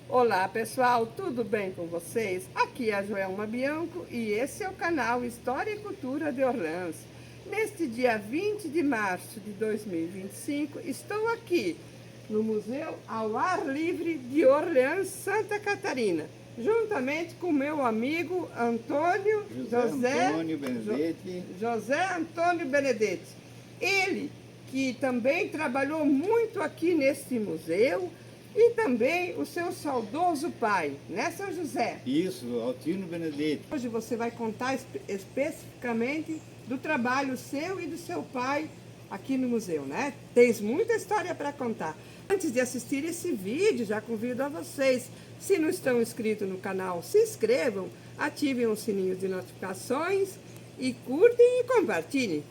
Olá pessoal, tudo bem com vocês? Aqui é a Joelma Bianco e esse é o canal História e Cultura de Orleans. Neste dia 20 de março de 2025, estou aqui no Museu ao Ar Livre de Orleans, Santa Catarina, juntamente com meu amigo José Antônio Benedetti. Ele que também trabalhou muito aqui neste museu, e também o seu saudoso pai, né, seu José? Isso, Altino Benedetti. Hoje você vai contar especificamente do trabalho seu e do seu pai aqui no museu, né? Tens muita história para contar. Antes de assistir esse vídeo, já convido a vocês, se não estão inscritos no canal, se inscrevam, ativem o sininho de notificações e curtem e compartilhem.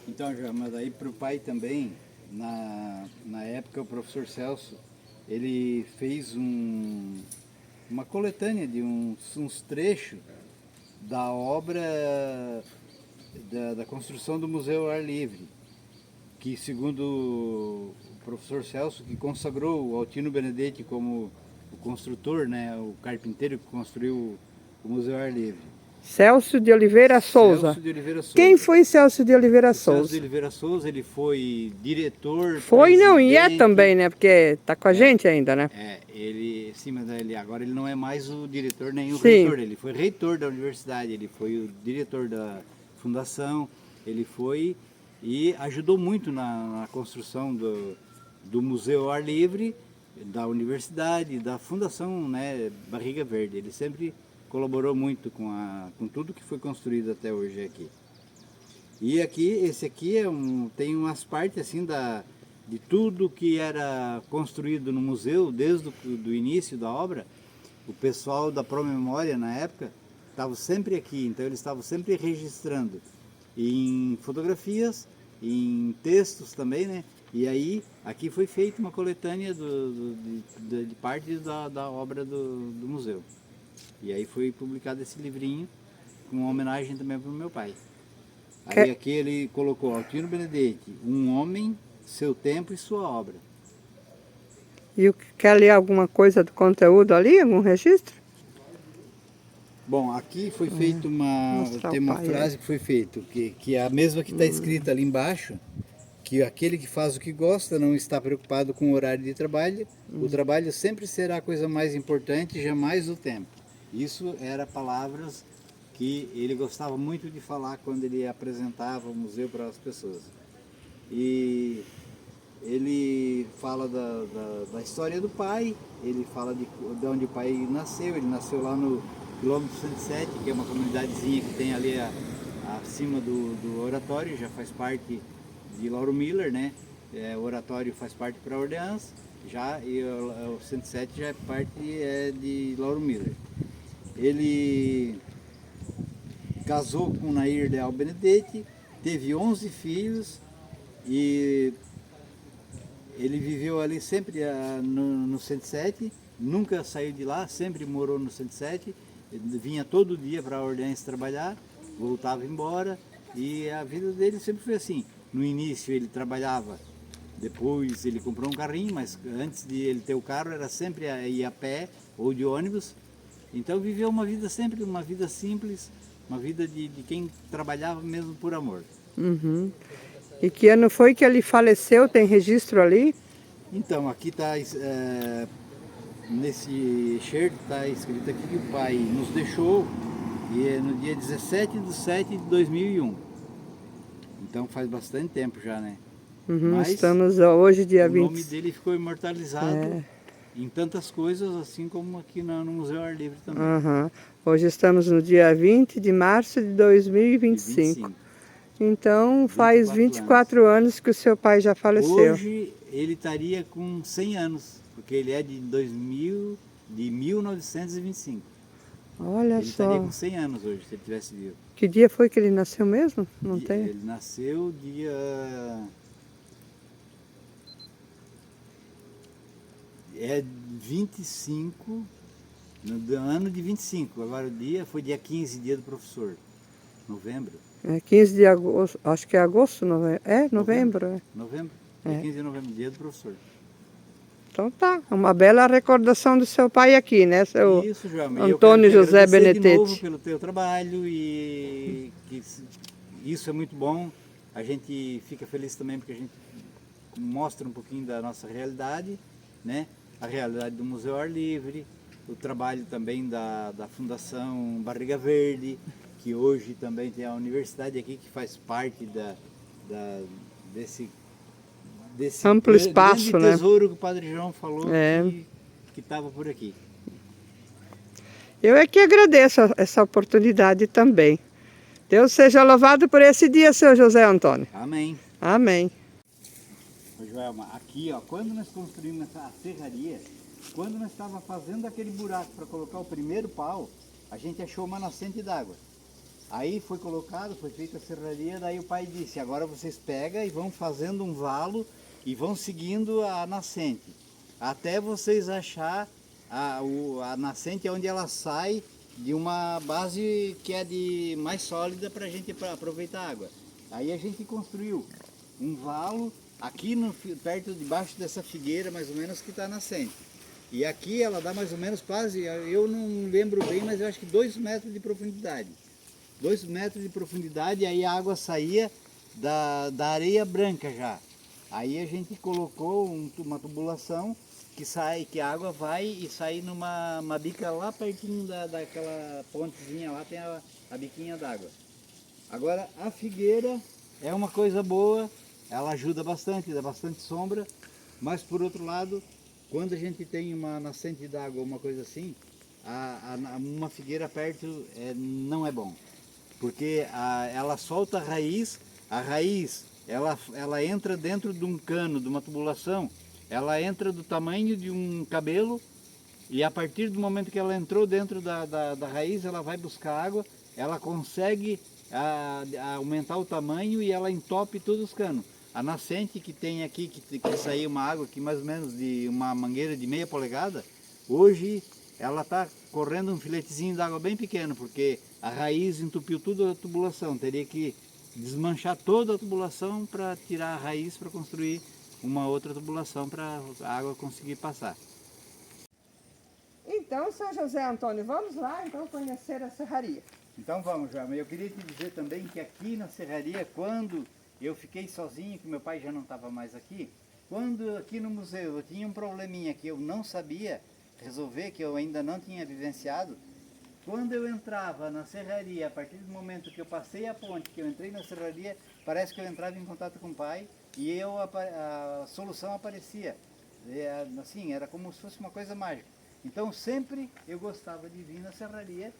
Então, já, mas aí para o pai também, na época, o professor Celso, ele fez uma coletânea de uns trechos da obra da construção do Museu ao Ar Livre, que segundo o professor Celso, que consagrou o Altino Benedetti como o construtor, né, o carpinteiro que construiu o Museu ao Ar Livre. Celso de Oliveira Souza. Celso de Oliveira Souza. Quem foi Celso de Oliveira Souza? Celso de Oliveira Souza, ele foi diretor. Foi não, e é também, né? Porque tá com a gente ainda, né? Ele, sim, mas agora ele não é mais o diretor nem o Sim. reitor, ele foi reitor da universidade, ele foi o diretor da fundação, ele foi e ajudou muito na construção do Museu ao Ar Livre, da universidade, da fundação, né, Barriga Verde. Ele sempre colaborou muito com tudo que foi construído até hoje aqui. E aqui, esse aqui tem umas partes assim de tudo que era construído no museu, desde o início da obra. O pessoal da Promemória, na época, estava sempre aqui, então eles estavam sempre registrando em fotografias, em textos também, né? E aí, aqui foi feita uma coletânea de partes da obra do museu. E aí foi publicado esse livrinho, com uma homenagem também para o meu pai. Aí aqui ele colocou Altino Benedetti, um homem, seu tempo e sua obra. E quer ler alguma coisa do conteúdo ali, algum registro? Bom, aqui foi feito tem uma frase que foi feita, que é a mesma que está escrita ali embaixo, que aquele que faz o que gosta não está preocupado com o horário de trabalho, o trabalho sempre será a coisa mais importante, jamais o tempo. Isso eram palavras que ele gostava muito de falar quando ele apresentava o museu para as pessoas. E ele fala da história do pai, ele fala de onde o pai nasceu. Ele nasceu lá no quilômetro 107, que é uma comunidadezinha que tem ali acima do oratório, já faz parte de Lauro Miller, né? O oratório faz parte para Orleans, e o 107 já é parte de Lauro Miller. Ele casou com Nair Leal Benedetti, teve 11 filhos e ele viveu ali sempre no 107, nunca saiu de lá, sempre morou no 107, ele vinha todo dia para Orleans trabalhar, voltava embora e a vida dele sempre foi assim. No início ele trabalhava, depois ele comprou um carrinho, mas antes de ele ter o carro era sempre ir a pé ou de ônibus. Então viveu uma vida sempre, uma vida simples, uma vida de quem trabalhava mesmo por amor. Uhum. E que ano foi que ele faleceu? Tem registro ali? Então, aqui está, nesse excerto está escrito aqui que o pai nos deixou no dia 17/7/2001. Então faz bastante tempo já, né? Uhum, Mas estamos hoje dia 20. O nome dele ficou imortalizado em tantas coisas, assim como aqui no Museu Ar Livre também. Uhum. Hoje estamos no dia 20 de março de 2025. Então faz 24 anos que o seu pai já faleceu. Hoje ele estaria com 100 anos, porque ele é de 1925. Olha ele só. Estaria com 100 anos hoje, se ele tivesse vivo. Que dia foi que ele nasceu mesmo? Não tem? Ele nasceu dia... É 25, no ano de 25. Agora o dia foi dia 15, dia do professor. Novembro. É 15 de agosto, acho que é agosto, novembro. É, novembro. Novembro. Dia 15 de novembro, dia do professor. Então tá, é uma bela recordação do seu pai aqui, né, seu Isso, Joelma. Antônio José Benedetti. De novo pelo teu trabalho e que isso é muito bom. A gente fica feliz também porque a gente mostra um pouquinho da nossa realidade, né? A realidade do Museu Ar Livre, o trabalho também da Fundação Barriga Verde, que hoje também tem a universidade aqui que faz parte desse amplo espaço, grande né? tesouro que o Padre João falou que estava por aqui. Eu é que agradeço essa oportunidade também. Deus seja louvado por esse dia, seu José Antônio. Amém. Amém. Ô Joelma, aqui ó, quando nós construímos essa serraria, quando nós estávamos fazendo aquele buraco para colocar o primeiro pau, a gente achou uma nascente d'água. Aí foi colocado, foi feita a serraria, daí o pai disse, agora vocês pegam e vão fazendo um valo e vão seguindo a nascente, até vocês achar a nascente onde ela sai de uma base que é mais sólida para a gente aproveitar a água. Aí a gente construiu um valo aqui perto debaixo dessa figueira, mais ou menos, que está nascente. E aqui ela dá mais ou menos quase, eu não lembro bem, mas eu acho que 2 metros de profundidade. 2 metros de profundidade, e aí a água saía da areia branca já. Aí a gente colocou uma tubulação que a água vai e sai numa bica lá pertinho daquela pontezinha lá, tem a biquinha d'água. Agora a figueira é uma coisa boa, ela ajuda bastante, dá bastante sombra, mas por outro lado, quando a gente tem uma nascente d'água, uma coisa assim, uma figueira perto não é bom. Porque ela solta a raiz ela entra dentro de um cano, de uma tubulação, ela entra do tamanho de um cabelo e a partir do momento que ela entrou dentro da raiz, ela vai buscar água, ela consegue aumentar o tamanho e ela entope todos os canos. A nascente que tem aqui, que saiu uma água aqui mais ou menos de uma mangueira de meia polegada, hoje ela está correndo um filetezinho d'água bem pequeno, porque a raiz entupiu toda a tubulação, teria que desmanchar toda a tubulação para tirar a raiz para construir uma outra tubulação para a água conseguir passar. Então, São José Antônio, vamos lá então conhecer a serraria. Então vamos, João. Eu queria te dizer também que aqui na serraria, quando eu fiquei sozinho, que meu pai já não estava mais aqui, quando aqui no museu eu tinha um probleminha que eu não sabia resolver, que eu ainda não tinha vivenciado, quando eu entrava na serraria, a partir do momento que eu passei a ponte, que eu entrei na serraria, parece que eu entrava em contato com o pai e a solução aparecia. Assim, era como se fosse uma coisa mágica. Então sempre eu gostava de vir na serraria,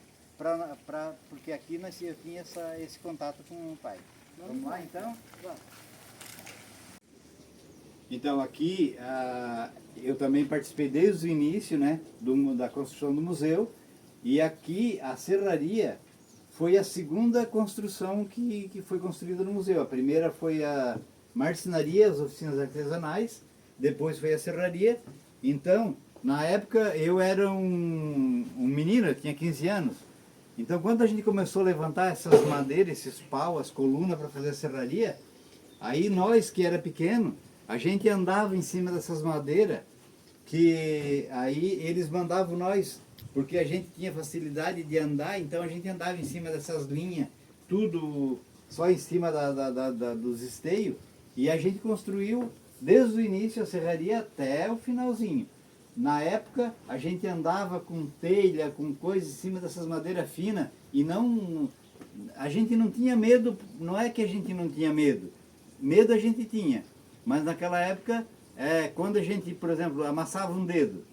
porque aqui eu tinha esse contato com o pai. Vamos lá então? Vamos. Então aqui eu também participei desde o início, né, da construção do museu, e aqui a serraria foi a segunda construção que foi construída no museu. A primeira foi a marcenaria, as oficinas artesanais, depois foi a serraria. Então, na época eu era um menino, eu tinha 15 anos. Então quando a gente começou a levantar essas madeiras, esses pau, as colunas para fazer a serraria, aí nós que era pequeno, a gente andava em cima dessas madeiras, que aí eles mandavam nós, porque a gente tinha facilidade de andar, então a gente andava em cima dessas linhas, tudo só em cima dos esteios, e a gente construiu desde o início a serraria até o finalzinho. Na época a gente andava com telha, com coisas em cima dessas madeiras finas, e a gente não tinha medo, não é que a gente não tinha medo, medo a gente tinha, mas naquela época, quando a gente, por exemplo, amassava um dedo,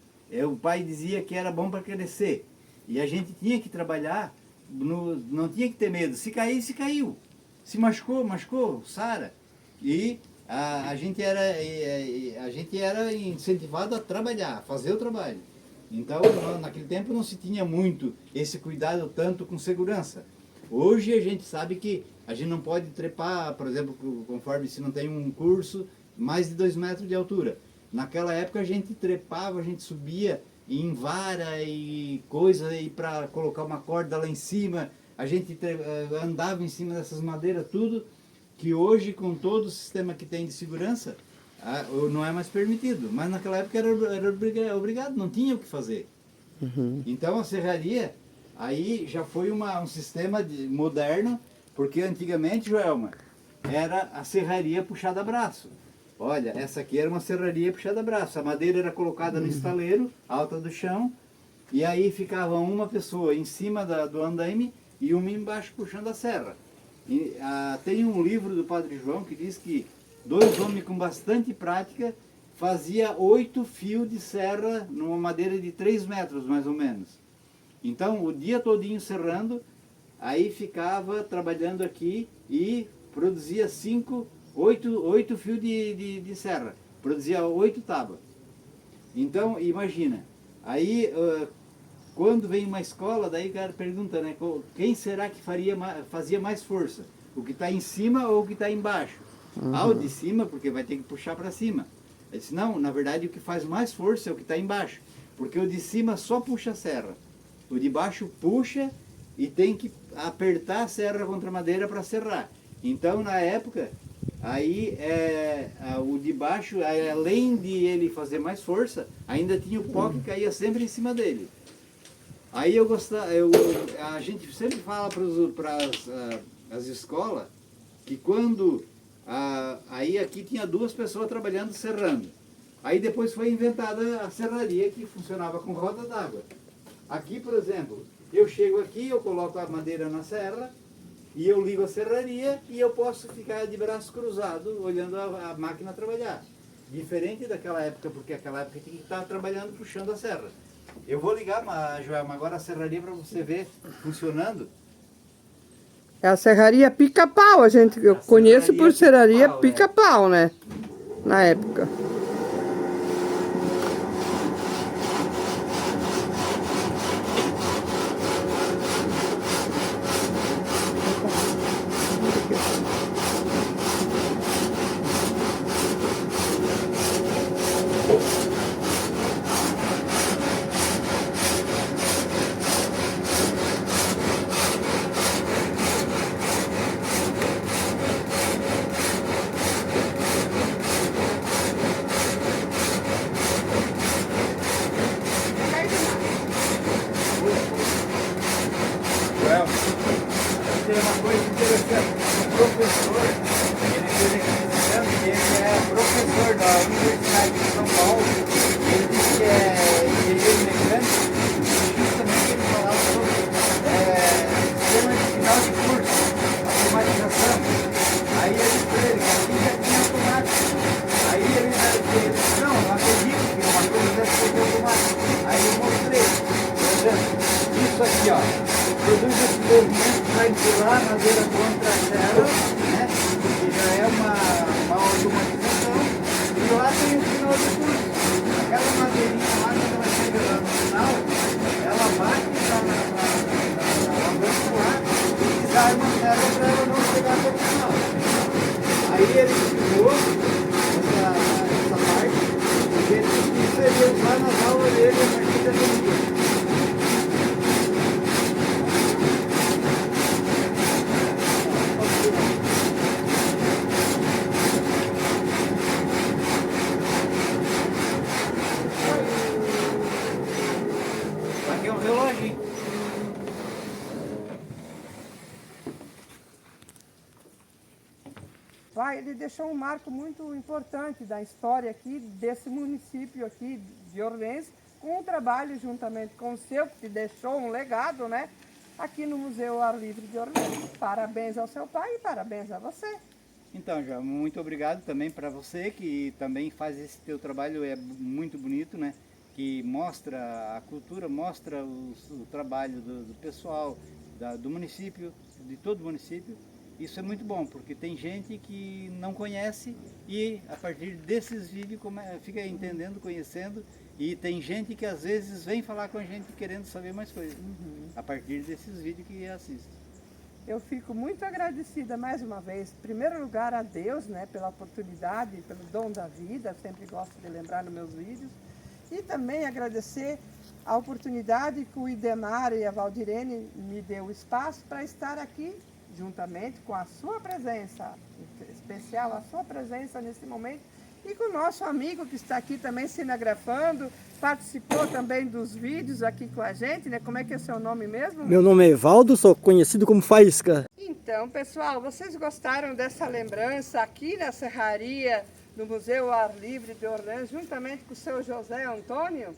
o pai dizia que era bom para crescer, e a gente tinha que trabalhar, não tinha que ter medo, se caísse, caiu, se machucou, sara, e a gente era incentivado a trabalhar, a fazer o trabalho. Então, naquele tempo não se tinha muito esse cuidado tanto com segurança. Hoje a gente sabe que a gente não pode trepar, por exemplo, conforme se não tem um curso, mais de 2 metros de altura. Naquela época a gente trepava, a gente subia em vara e coisa, e para colocar uma corda lá em cima, a gente andava em cima dessas madeiras, tudo, que hoje com todo o sistema que tem de segurança, não é mais permitido, mas naquela época era obrigado, não tinha o que fazer. Então a serraria aí já foi um sistema moderno, porque antigamente, Joelma, era a serraria puxada a braço. Olha, essa aqui era uma serraria puxada a braço, a madeira era colocada no estaleiro, alta do chão, e aí ficava uma pessoa em cima do andaime e uma embaixo puxando a serra. E, tem um livro do Padre João que diz que 2 homens com bastante prática fazia 8 fios de serra numa madeira de 3 metros mais ou menos. Então o dia todinho serrando, aí ficava trabalhando aqui e produzia 8 fios de serra, produzia 8 tábuas. Então imagina, aí quando vem uma escola, daí o cara pergunta, né, quem será que fazia mais força? O que está em cima ou o que está embaixo? O de cima, porque vai ter que puxar para cima. Ele disse, não, na verdade o que faz mais força é o que está embaixo, porque o de cima só puxa a serra. O de baixo puxa e tem que apertar a serra contra a madeira para serrar. Então na época, aí o de baixo, além de ele fazer mais força, ainda tinha o pó que caía sempre em cima dele. Aí a gente sempre fala para as escolas que quando aí aqui tinha 2 pessoas trabalhando serrando. Aí depois foi inventada a serraria que funcionava com roda d'água. Aqui, por exemplo, eu chego aqui, eu coloco a madeira na serra e eu ligo a serraria e eu posso ficar de braço cruzado olhando a máquina trabalhar. Diferente daquela época, porque aquela época tinha que estar trabalhando puxando a serra. Eu vou ligar, Joelma, agora a serraria para você ver funcionando. É a serraria pica-pau, eu conheço por serraria pica-pau, né? Na época. Tem uma coisa interessante, o professor, ele é professor da Universidade de São Paulo, ele disse que é engenheiro mecânico, e justamente ele falava sobre sistema de final de curso, automatização. Aí ele disse para ele que aqui já tinha automático. Aí ele disse, não, não acredito que uma coisa deve ser automática. Aí eu mostrei, por exemplo, isso aqui, ó. Produz esse movimento para empurrar a madeira contra a serra, né? Que já é uma automatização. E lá tem o final de curso. Aquela madeirinha lá, quando ela chega lá no final, ela bate na alavanca lá e desarma a serra para ela não chegar até o final. Aí ele explicou essa parte, e ele disse que isso ele ia usar nas aulas dele a partir daquele dia. Ele deixou um marco muito importante da história aqui, desse município aqui de Orleans, com o trabalho juntamente com o seu, que deixou um legado, né? Aqui no Museu Ar Livre de Orleans. Parabéns ao seu pai e parabéns a você. Então, João, muito obrigado também para você, que também faz esse teu trabalho, é muito bonito, né? Que mostra a cultura, mostra o trabalho do pessoal, do município, de todo o município. Isso é muito bom, porque tem gente que não conhece e a partir desses vídeos fica entendendo, conhecendo, e tem gente que às vezes vem falar com a gente querendo saber mais coisas, a partir desses vídeos que assiste. Eu fico muito agradecida mais uma vez, em primeiro lugar a Deus, né, pela oportunidade, pelo dom da vida, sempre gosto de lembrar nos meus vídeos, e também agradecer a oportunidade que o Idemar e a Valdirene me deu o espaço para estar aqui, juntamente com a sua presença, em especial a sua presença nesse momento, e com o nosso amigo que está aqui também cinegrafando, participou também dos vídeos aqui com a gente, né? Como é que é seu nome mesmo? Meu nome é Evaldo, sou conhecido como Faísca. Então, pessoal, vocês gostaram dessa lembrança aqui na Serraria, no Museu ao Ar Livre de Orlando, juntamente com o seu José Antônio?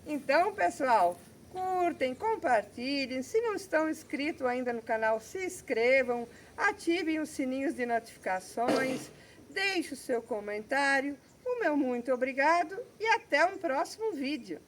Então, pessoal, curtem, compartilhem. Se não estão inscritos ainda no canal, se inscrevam, ativem os sininhos de notificações, deixe o seu comentário. O meu muito obrigado e até um próximo vídeo.